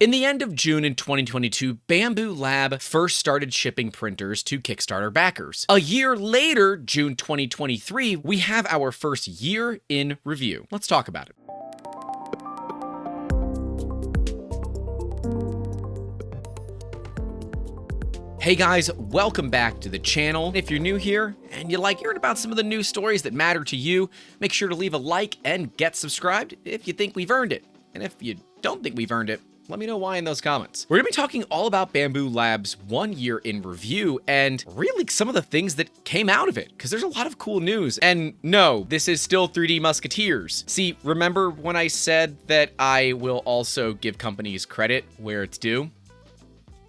In the end of June in 2022, Bambu Lab first started shipping printers to Kickstarter backers. A year later, June 2023, we have our first year in review. Let's talk about it. Hey guys, welcome back to the channel. If you're new here and you like hearing about some of the news stories that matter to you, make sure to leave a like and get subscribed if you think we've earned it. And if you don't think we've earned it, let me know why in those comments. We're gonna be talking all about Bambu Lab's 1 year in review and really some of the things that came out of it, because there's a lot of cool news. And no, this is still 3D Musketeers. See, remember when I said that I will also give companies credit where it's due?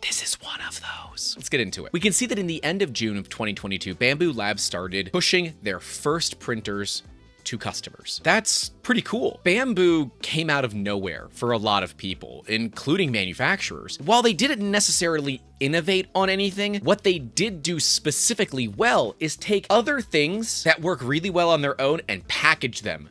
This is one of those. Let's get into it. We can see that in the end of June of 2022, Bambu Lab started pushing their first printers to customers. That's pretty cool. Bambu came out of nowhere for a lot of people, including manufacturers. While they didn't necessarily innovate on anything, what they did do specifically well is take other things that work really well on their own and package them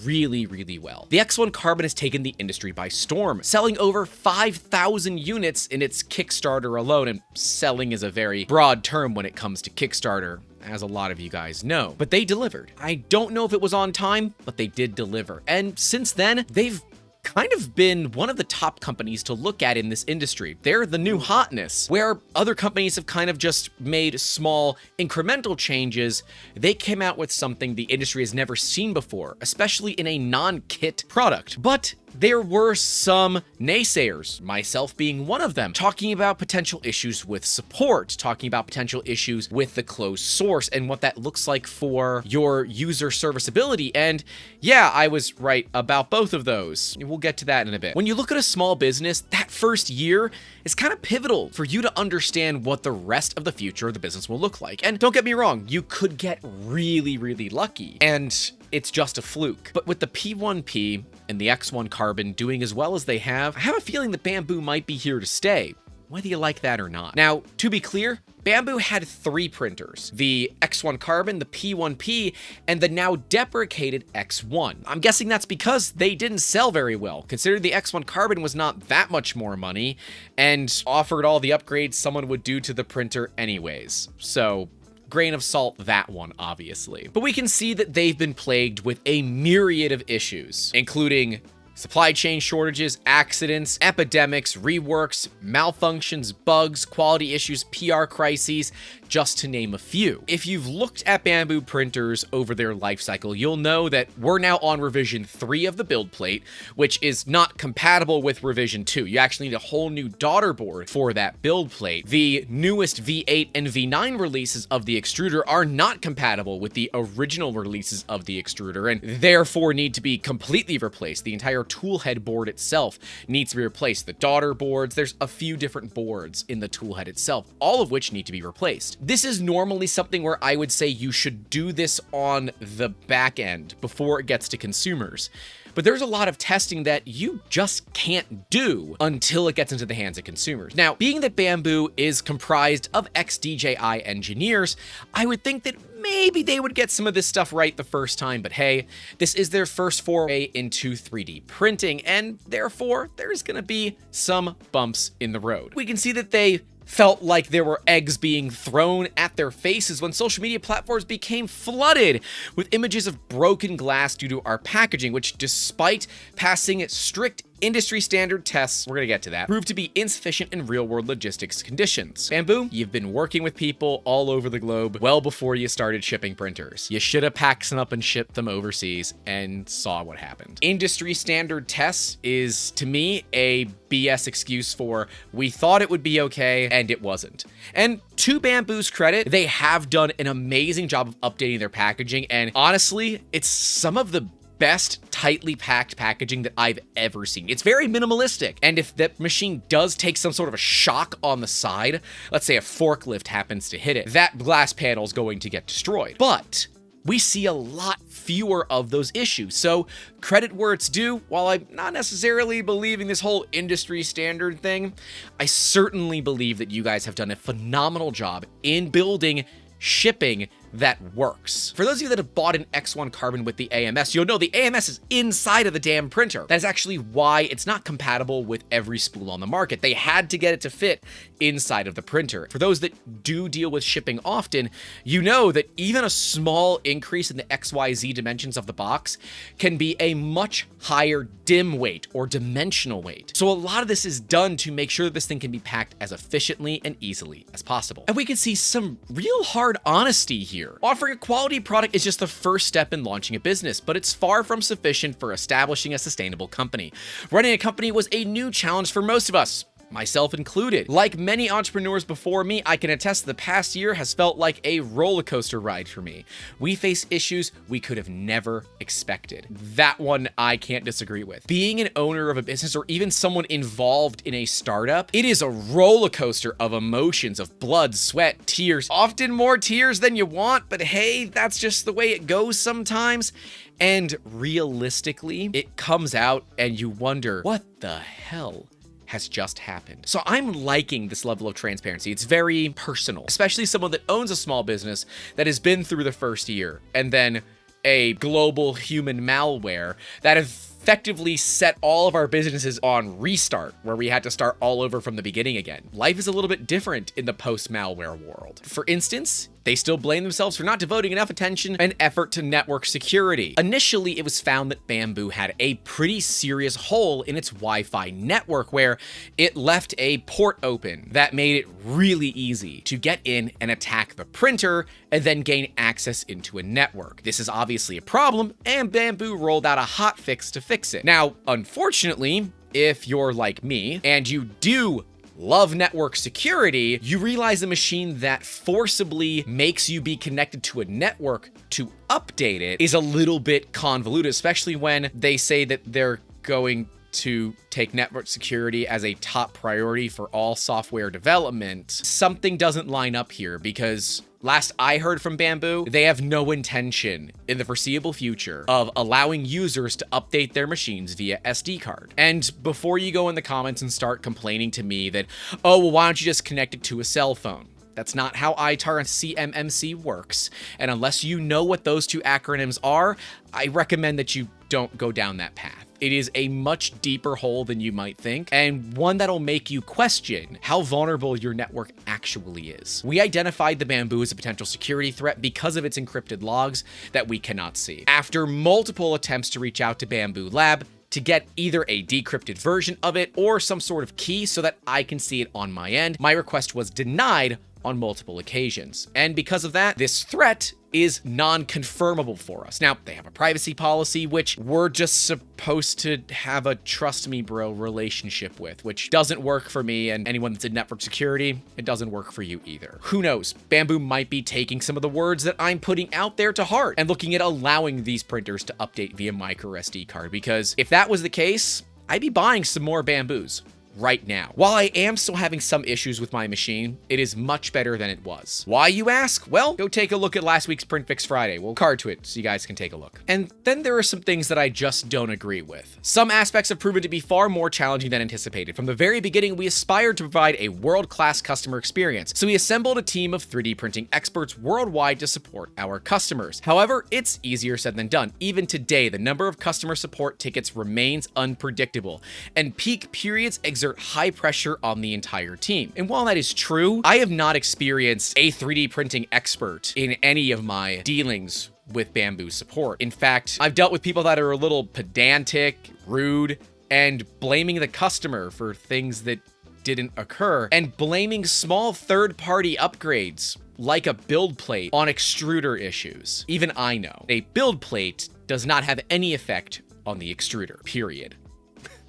really well. The X1 Carbon has taken the industry by storm, selling over 5,000 units in its Kickstarter alone, and selling is a very broad term when it comes to Kickstarter, as a lot of you guys know. But they delivered. I don't know if it was on time, but they did deliver. And since then, they've kind of been one of the top companies to look at in this industry. They're the new hotness. Where other companies have kind of just made small incremental changes, they came out with something the industry has never seen before, especially in a non-kit product. But there were some naysayers, myself being one of them, talking about potential issues with support, talking about potential issues with the closed source and what that looks like for your user serviceability. And yeah, I was right about both of those. We'll get to that in a bit. When you look at a small business, that first year is kind of pivotal for you to understand what the rest of the future of the business will look like. And don't get me wrong, you could get really lucky, and it's just a fluke. But with the P1P and the X1 Carbon doing as well as they have, I have a feeling that Bambu might be here to stay, whether you like that or not. Now, to be clear, Bambu had 3 printers: the X1 Carbon, the P1P, and the now deprecated X1. I'm guessing that's because they didn't sell very well, considering the X1 Carbon was not that much more money and offered all the upgrades someone would do to the printer anyways. So, grain of salt, that one, obviously. But we can see that they've been plagued with a myriad of issues, including supply chain shortages, accidents, epidemics, reworks, malfunctions, bugs, quality issues, PR crises, just to name a few. If you've looked at Bambu printers over their life cycle, you'll know that we're now on revision 3 of the build plate, which is not compatible with revision 2. You actually need a whole new daughter board for that build plate. The newest V8 and V9 releases of the extruder are not compatible with the original releases of the extruder, and therefore need to be completely replaced. The entire toolhead board itself needs to be replaced. The daughter boards, there's a few different boards in the toolhead itself, all of which need to be replaced. This is normally something where I would say you should do this on the back end before it gets to consumers. But there's a lot of testing that you just can't do until it gets into the hands of consumers. Now, being that Bambu is comprised of ex-DJI engineers, I would think that maybe they would get some of this stuff right the first time, but hey, this is their first foray into 3D printing, and therefore there's gonna be some bumps in the road. We can see that they felt like there were eggs being thrown at their faces when social media platforms became flooded with images of broken glass due to our packaging, which, despite passing strict industry standard tests, we're gonna get to that, proved to be insufficient in real-world logistics conditions. Bambu, you've been working with people all over the globe well before you started shipping printers. You should have packed some up and shipped them overseas and saw what happened. Industry standard tests is, to me, a BS excuse for we thought it would be okay and it wasn't. And to Bambu's credit, they have done an amazing job of updating their packaging, and honestly, it's some of the best tightly packed packaging that I've ever seen. It's very minimalistic, and if that machine does take some sort of a shock on the side, let's say a forklift happens to hit it, that glass panel is going to get destroyed. But we see a lot fewer of those issues. So credit where it's due. While I'm not necessarily believing this whole industry standard thing, I certainly believe that you guys have done a phenomenal job in building, shipping that works. For those of you that have bought an X1 Carbon with the AMS, you'll know the AMS is inside of the damn printer. That is actually why it's not compatible with every spool on the market. They had to get it to fit inside of the printer. For those that do deal with shipping often, you know that even a small increase in the XYZ dimensions of the box can be a much higher dim weight or dimensional weight. So a lot of this is done to make sure that this thing can be packed as efficiently and easily as possible. And we can see some real hard honesty here. Offering a quality product is just the first step in launching a business, but it's far from sufficient for establishing a sustainable company. Running a company was a new challenge for most of us, myself included. Like many entrepreneurs before me, I can attest the past year has felt like a roller coaster ride for me. We face issues we could have never expected. That one I can't disagree with. Being an owner of a business or even someone involved in a startup, it is a roller coaster of emotions, of blood, sweat, tears, often more tears than you want, but hey, that's just the way it goes sometimes. And realistically, it comes out and you wonder, what the hell has just happened? So I'm liking this level of transparency. It's very personal, especially someone that owns a small business that has been through the first year and then a global human malware that effectively set all of our businesses on restart, where we had to start all over from the beginning again. Life is a little bit different in the post-malware world. For instance, they still blame themselves for not devoting enough attention and effort to network security. Initially, it was found that Bamboo had a pretty serious hole in its Wi-Fi network where it left a port open that made it really easy to get in and attack the printer and then gain access into a network. This is obviously a problem, and Bamboo rolled out a hotfix to fix it. Now, unfortunately, if you're like me and you do love network security, you realize a machine that forcibly makes you be connected to a network to update it is a little bit convoluted, especially when they say that they're going to take network security as a top priority for all software development. Something doesn't line up here because last I heard from Bamboo, they have no intention in the foreseeable future of allowing users to update their machines via SD card. And before you go in the comments and start complaining to me that, oh, well, why don't you just connect it to a cell phone? That's not how ITAR and CMMC works. And unless you know what those two acronyms are, I recommend that you don't go down that path. It is a much deeper hole than you might think, and one that'll make you question how vulnerable your network actually is. We identified the Bamboo as a potential security threat because of its encrypted logs that we cannot see. After multiple attempts to reach out to Bamboo Lab to get either a decrypted version of it or some sort of key so that I can see it on my end, my request was denied on multiple occasions. And because of that, this threat is non-confirmable for us. Now, they have a privacy policy, which we're just supposed to have a trust me bro relationship with, which doesn't work for me, and anyone that's in network security, it doesn't work for you either. Who knows? Bamboo might be taking some of the words that I'm putting out there to heart and looking at allowing these printers to update via micro SD card, because if that was the case, I'd be buying some more Bamboos right now. While I am still having some issues with my machine, it is much better than it was. Why, you ask? Well, go take a look at last week's Print Fix Friday. We'll card to it so you guys can take a look. And then there are some things that I just don't agree with. Some aspects have proven to be far more challenging than anticipated. From the very beginning, we aspired to provide a world-class customer experience, so we assembled a team of 3D printing experts worldwide to support our customers. However, it's easier said than done. Even today, the number of customer support tickets remains unpredictable, and peak periods exert high pressure on the entire team. And while that is true, I have not experienced a 3D printing expert in any of my dealings with Bamboo support. In fact, I've dealt with people that are a little pedantic, rude, and blaming the customer for things that didn't occur, and blaming small third-party upgrades like a build plate on extruder issues. Even I know a build plate does not have any effect on the extruder, period.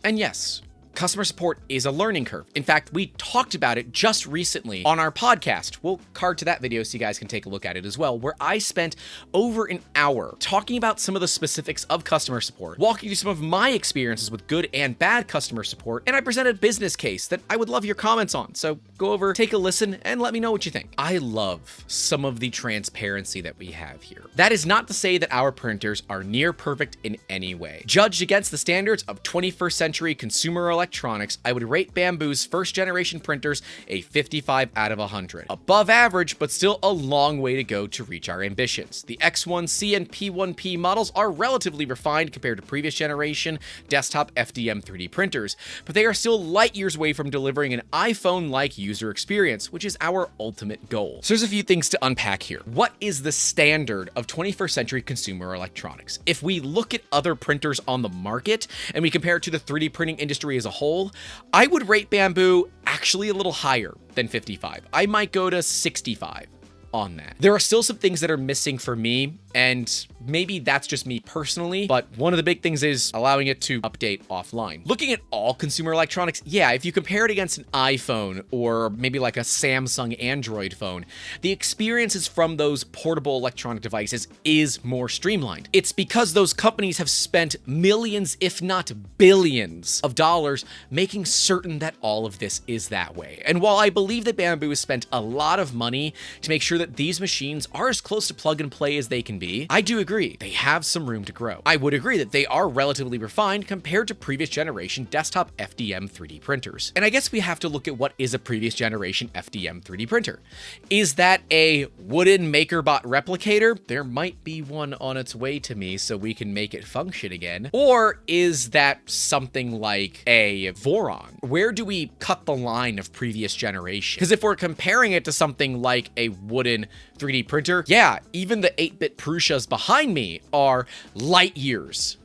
And yes, customer support is a learning curve. In fact, we talked about it just recently on our podcast. We'll card to that video so you guys can take a look at it as well, where I spent over an hour talking about some of the specifics of customer support, walking through some of my experiences with good and bad customer support, and I presented a business case that I would love your comments on. So go over, take a listen, and let me know what you think. I love some of the transparency that we have here. That is not to say that our printers are near perfect in any way. Judged against the standards of 21st century consumer electronics, I would rate Bambu's first generation printers a 55 out of 100. Above average, but still a long way to go to reach our ambitions. The X1C and P1P models are relatively refined compared to previous generation desktop FDM 3D printers, but they are still light years away from delivering an iPhone-like user experience, which is our ultimate goal. So there's a few things to unpack here. What is the standard of 21st century consumer electronics? If we look at other printers on the market and we compare it to the 3D printing industry as a whole, I would rate Bambu actually a little higher than 55. I might go to 65 on that. There are still some things that are missing for me, and maybe that's just me personally, but one of the big things is allowing it to update offline. Looking at all consumer electronics, yeah, if you compare it against an iPhone or maybe like a Samsung Android phone, the experiences from those portable electronic devices is more streamlined. It's because those companies have spent millions, if not billions of dollars making certain that all of this is that way. And while I believe that Bambu has spent a lot of money to make sure that these machines are as close to plug and play as they can be, I do agree they have some room to grow. I would agree that they are relatively refined compared to previous generation desktop FDM 3D printers. And I guess we have to look at what is a previous generation FDM 3D printer. Is that a wooden MakerBot replicator? There might be one on its way to me so we can make it function again. Or is that something like a Voron? Where do we cut the line of previous generation? Because if we're comparing it to something like a wooden 3D printer, yeah, even the 8-bit Prushas behind me are light years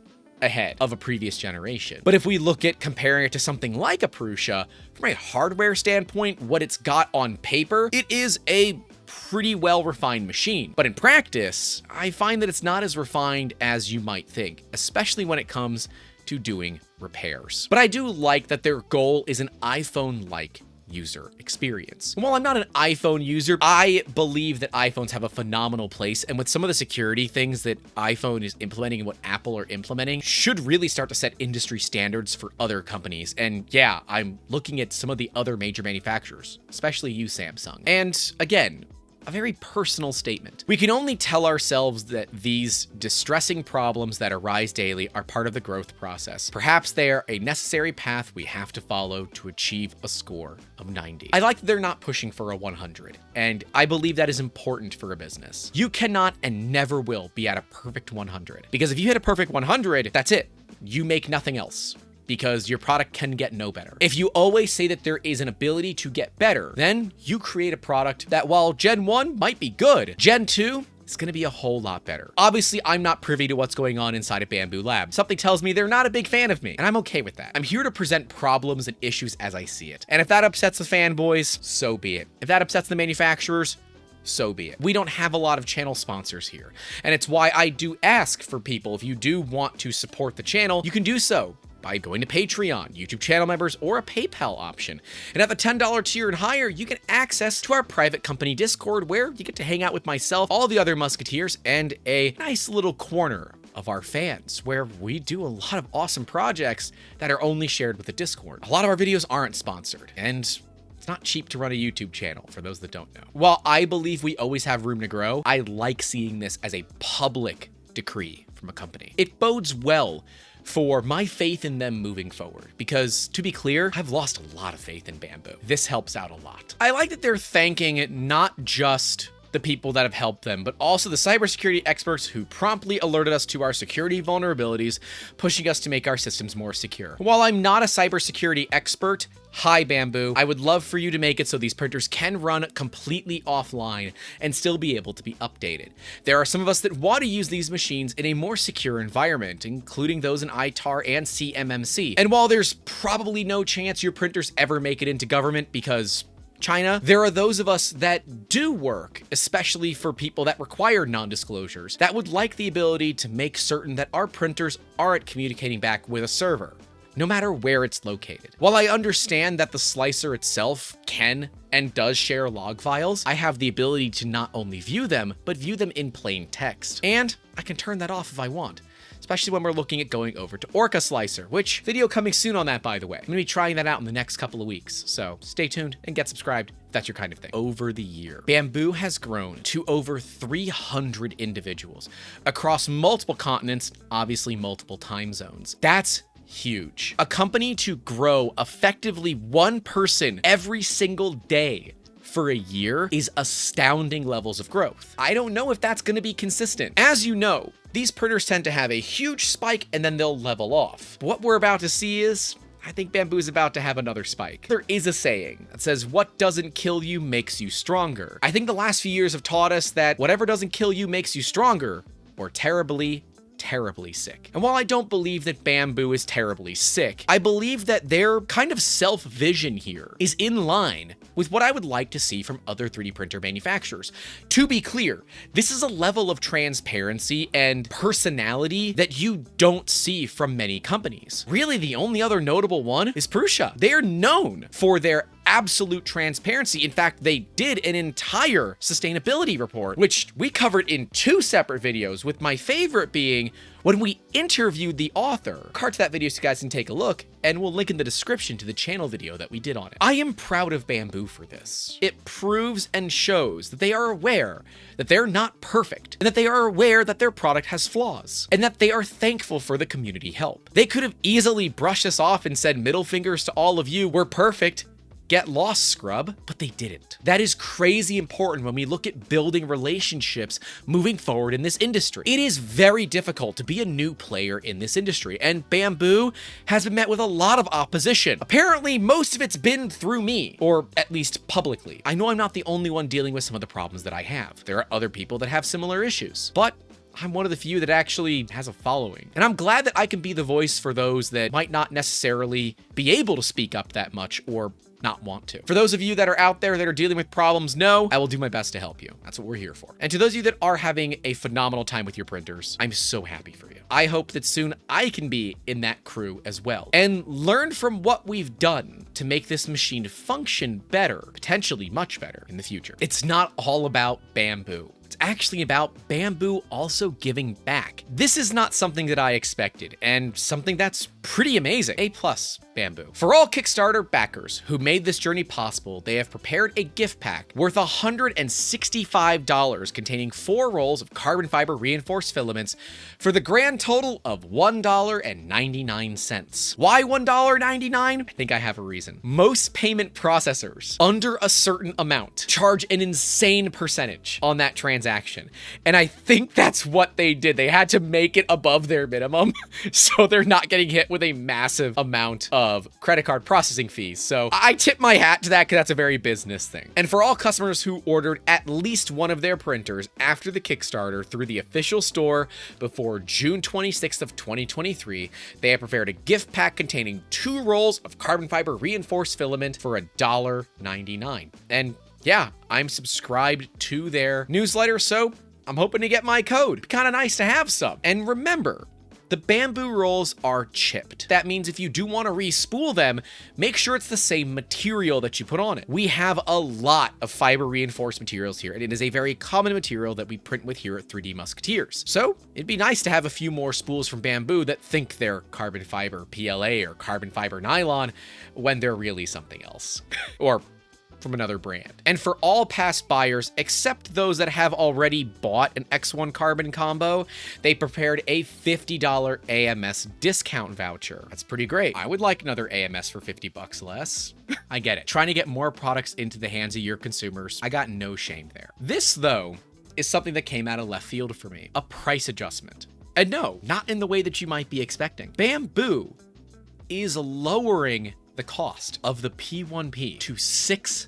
ahead of a previous generation. But if we look at comparing it to something like a Prusa, from a hardware standpoint, what it's got on paper, it is a pretty well-refined machine. But in practice, I find that it's not as refined as you might think, especially when it comes to doing repairs. But I do like that their goal is an iPhone-like user experience. And while I'm not an iPhone user, I believe that iPhones have a phenomenal place, and with some of the security things that iPhone is implementing and what Apple are implementing should really start to set industry standards for other companies. And yeah, I'm looking at some of the other major manufacturers, especially you, Samsung. And again, a very personal statement. We can only tell ourselves that these distressing problems that arise daily are part of the growth process. Perhaps they are a necessary path we have to follow to achieve a score of 90. I like that they're not pushing for a 100, and I believe that is important for a business. You cannot and never will be at a perfect 100, because if you hit a perfect 100, that's it. You make nothing else, because your product can get no better. If you always say that there is an ability to get better, then you create a product that, while Gen 1 might be good, Gen 2 is gonna be a whole lot better. Obviously, I'm not privy to what's going on inside of Bambu Lab. Something tells me they're not a big fan of me, and I'm okay with that. I'm here to present problems and issues as I see it. And if that upsets the fanboys, so be it. If that upsets the manufacturers, so be it. We don't have a lot of channel sponsors here, and it's why I do ask for people, if you do want to support the channel, you can do so by going to Patreon, YouTube channel members, or a PayPal option. And at the $10 tier and higher, you get access to our private company Discord, where you get to hang out with myself, all the other Musketeers, and a nice little corner of our fans, where we do a lot of awesome projects that are only shared with the Discord. A lot of our videos aren't sponsored, and it's not cheap to run a YouTube channel, for those that don't know. While I believe we always have room to grow, I like seeing this as a public decree from a company. It bodes well for my faith in them moving forward, because to be clear, I've lost a lot of faith in Bambu. This helps out a lot. I like that they're thanking not just the people that have helped them, but also the cybersecurity experts who promptly alerted us to our security vulnerabilities, pushing us to make our systems more secure. While I'm not a cybersecurity expert, hi Bambu, I would love for you to make it so these printers can run completely offline and still be able to be updated. There are some of us that want to use these machines in a more secure environment, including those in ITAR and CMMC. And while there's probably no chance your printers ever make it into government because China, there are those of us that do work, especially for people that require non-disclosures, that would like the ability to make certain that our printers aren't communicating back with a server, no matter where it's located. While I understand that the slicer itself can and does share log files, I have the ability to not only view them, but view them in plain text. And I can turn that off if I want, especially when we're looking at going over to Orca Slicer, which video coming soon on that, by the way. I'm gonna be trying that out in the next couple of weeks, so stay tuned and get subscribed if that's your kind of thing. Over the year, Bambu has grown to over 300 individuals across multiple continents, obviously multiple time zones. That's huge. A company to grow effectively one person every single day for a year is astounding levels of growth. I don't know if that's going to be consistent. As you know, these printers tend to have a huge spike and then they'll level off. What we're about to see is, I think Bambu is about to have another spike. There is a saying that says, what doesn't kill you makes you stronger. I think the last few years have taught us that whatever doesn't kill you makes you stronger, or terribly sick. And while I don't believe that Bambu is terribly sick, I believe that their kind of self-vision here is in line with what I would like to see from other 3D printer manufacturers. To be clear, this is a level of transparency and personality that you don't see from many companies. Really, the only other notable one is Prusa. They're known for their absolute transparency. In fact, they did an entire sustainability report, which we covered in 2 separate videos, with my favorite being when we interviewed the author. Card to that video so you guys can take a look, and we'll link in the description to the channel video that we did on it. I am proud of Bambu for this. It proves and shows that they are aware that they're not perfect, and that they are aware that their product has flaws, and that they are thankful for the community help. They could have easily brushed this off and said, middle fingers to all of you, we're perfect. Get lost, scrub, but they didn't. That is crazy important when we look at building relationships moving forward in this industry. It is very difficult to be a new player in this industry, and Bambu has been met with a lot of opposition. Apparently, most of it's been through me, or at least publicly. I know I'm not the only one dealing with some of the problems that I have. There are other people that have similar issues, but I'm one of the few that actually has a following. And I'm glad that I can be the voice for those that might not necessarily be able to speak up that much or not want to. For those of you that are out there that are dealing with problems, know I will do my best to help you. That's what we're here for. And to those of you that are having a phenomenal time with your printers, I'm so happy for you. I hope that soon I can be in that crew as well and learn from what we've done to make this machine function better, potentially much better in the future. It's not all about Bambu. It's actually about Bambu also giving back. This is not something that I expected, and something that's pretty amazing. A+, Bambu. For all Kickstarter backers who made this journey possible, they have prepared a gift pack worth $165 containing 4 rolls of carbon fiber reinforced filaments for the grand total of $1.99. Why $1.99? I think I have a reason. Most payment processors under a certain amount charge an insane percentage on that transaction. And I think that's what they did. They had to make it above their minimum so they're not getting hit with a massive amount of credit card processing fees. So I tip my hat to that because that's a very business thing. And for all customers who ordered at least one of their printers after the Kickstarter through the official store before June 26th of 2023, they have prepared a gift pack containing 2 rolls of carbon fiber reinforced filament for $1.99. And yeah, I'm subscribed to their newsletter, so I'm hoping to get my code. Kind of nice to have some. And remember, the Bambu rolls are chipped. That means if you do want to re-spool them, make sure it's the same material that you put on it. We have a lot of fiber reinforced materials here, and it is a very common material that we print with here at 3D Musketeers. So it'd be nice to have a few more spools from Bambu that think they're carbon fiber PLA or carbon fiber nylon when they're really something else. Or from another brand. And for all past buyers, except those that have already bought an X1 Carbon combo, they prepared a $50 AMS discount voucher. That's pretty great. I would like another AMS for 50 bucks less. I get it. Trying to get more products into the hands of your consumers. I got no shame there. This, though, is something that came out of left field for me. A price adjustment. And no, not in the way that you might be expecting. Bambu is lowering the cost of the P1P to $600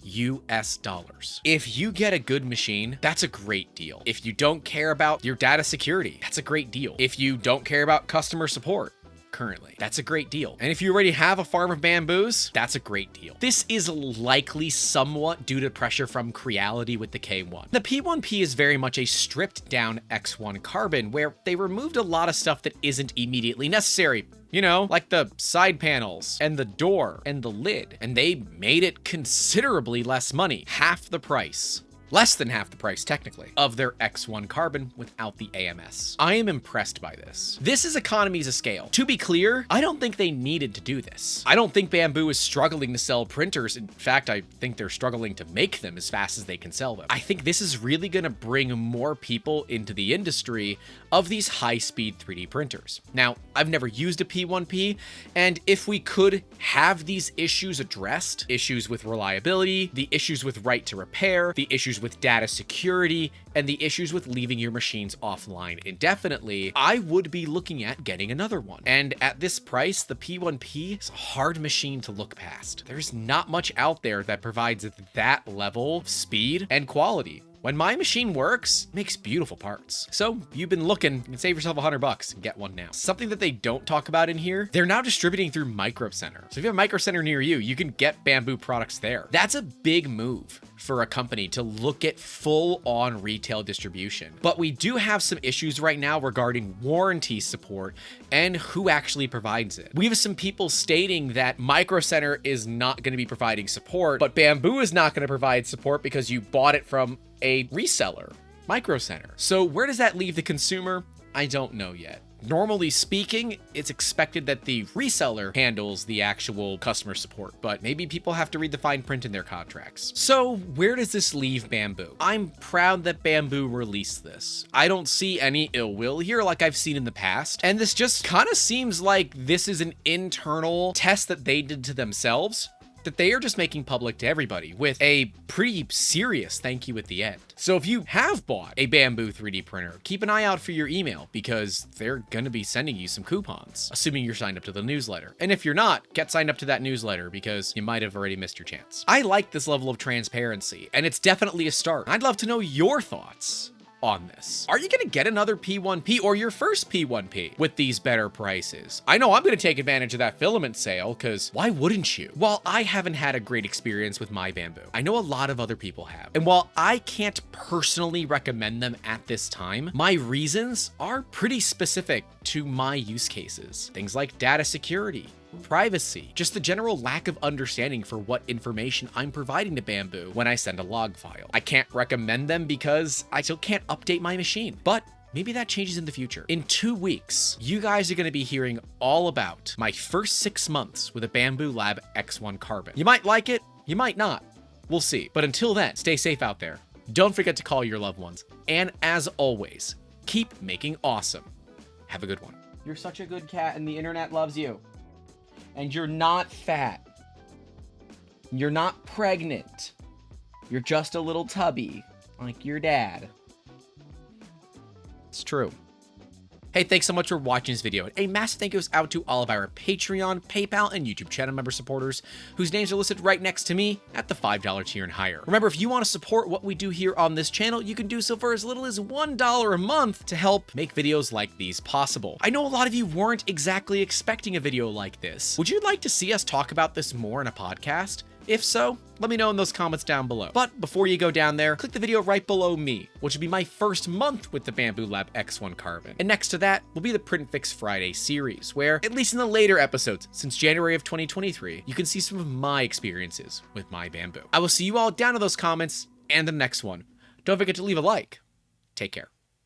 US. If you get a good machine, that's a great deal. If you don't care about your data security, that's a great deal. If you don't care about customer support, currently, that's a great deal. And if you already have a farm of Bambus, that's a great deal. This is likely somewhat due to pressure from Creality with the K1. The P1P is very much a stripped down X1 Carbon where they removed a lot of stuff that isn't immediately necessary. You know, like the side panels and the door and the lid, and they made it considerably less money, half the price less than half the price technically, of their X1 Carbon without the AMS. I am impressed by this. This is economies of scale. To be clear, I don't think they needed to do this. I don't think Bambu is struggling to sell printers. In fact, I think they're struggling to make them as fast as they can sell them. I think this is really gonna bring more people into the industry of these high-speed 3D printers. Now, I've never used a P1P, and if we could have these issues addressed, issues with reliability, the issues with right to repair, the issues with data security, and the issues with leaving your machines offline indefinitely, I would be looking at getting another one. And at this price, the P1P is a hard machine to look past. There's not much out there that provides that level of speed and quality. When my machine works, it makes beautiful parts. So you've been looking, you can save yourself $100 and get one now. Something that they don't talk about in here, they're now distributing through Micro Center. So if you have a Micro Center near you, you can get Bambu products there. That's a big move for a company to look at full-on retail distribution. But we do have some issues right now regarding warranty support and who actually provides it. We have some people stating that Micro Center is not going to be providing support, but Bambu is not going to provide support because you bought it from a reseller, Micro Center. So where does that leave the consumer? I don't know yet. Normally speaking, it's expected that the reseller handles the actual customer support, but maybe people have to read the fine print in their contracts. So where does this leave Bambu? I'm proud that Bambu released this. I don't see any ill will here like I've seen in the past, and this just kind of seems like this is an internal test that they did to themselves, that they are just making public to everybody with a pretty serious thank you at the end. So if you have bought a Bambu 3D printer, keep an eye out for your email because they're gonna be sending you some coupons, assuming you're signed up to the newsletter. And if you're not, get signed up to that newsletter because you might have already missed your chance. I like this level of transparency, and it's definitely a start. I'd love to know your thoughts on this. Are you going to get another P1P or your first P1P with these better prices? I know I'm going to take advantage of that filament sale because why wouldn't you? While I haven't had a great experience with my Bambu, I know a lot of other people have. And while I can't personally recommend them at this time, my reasons are pretty specific to my use cases. Things like data security, privacy, just the general lack of understanding for what information I'm providing to Bambu when I send a log file. I can't recommend them because I still can't update my machine, but maybe that changes in the future. In 2 weeks, you guys are going to be hearing all about my first 6 months with a Bambu Lab X1 Carbon. You might like it, you might not. We'll see. But until then, stay safe out there. Don't forget to call your loved ones. And as always, keep making awesome. Have a good one. You're such a good cat and the internet loves you. And you're not fat. You're not pregnant. You're just a little tubby, like your dad. It's true. Hey, thanks so much for watching this video. A massive thank you goes out to all of our Patreon, PayPal, and YouTube channel member supporters whose names are listed right next to me at the $5 tier and higher. Remember, if you want to support what we do here on this channel, you can do so for as little as $1 a month to help make videos like these possible. I know a lot of you weren't exactly expecting a video like this. Would you like to see us talk about this more in a podcast? If so, let me know in those comments down below. But before you go down there, click the video right below me, which will be my first month with the Bambu Lab X1 Carbon. And next to that will be the Print Fix Friday series, where, at least in the later episodes since January of 2023, you can see some of my experiences with my Bambu. I will see you all down in those comments and the next one. Don't forget to leave a like. Take care.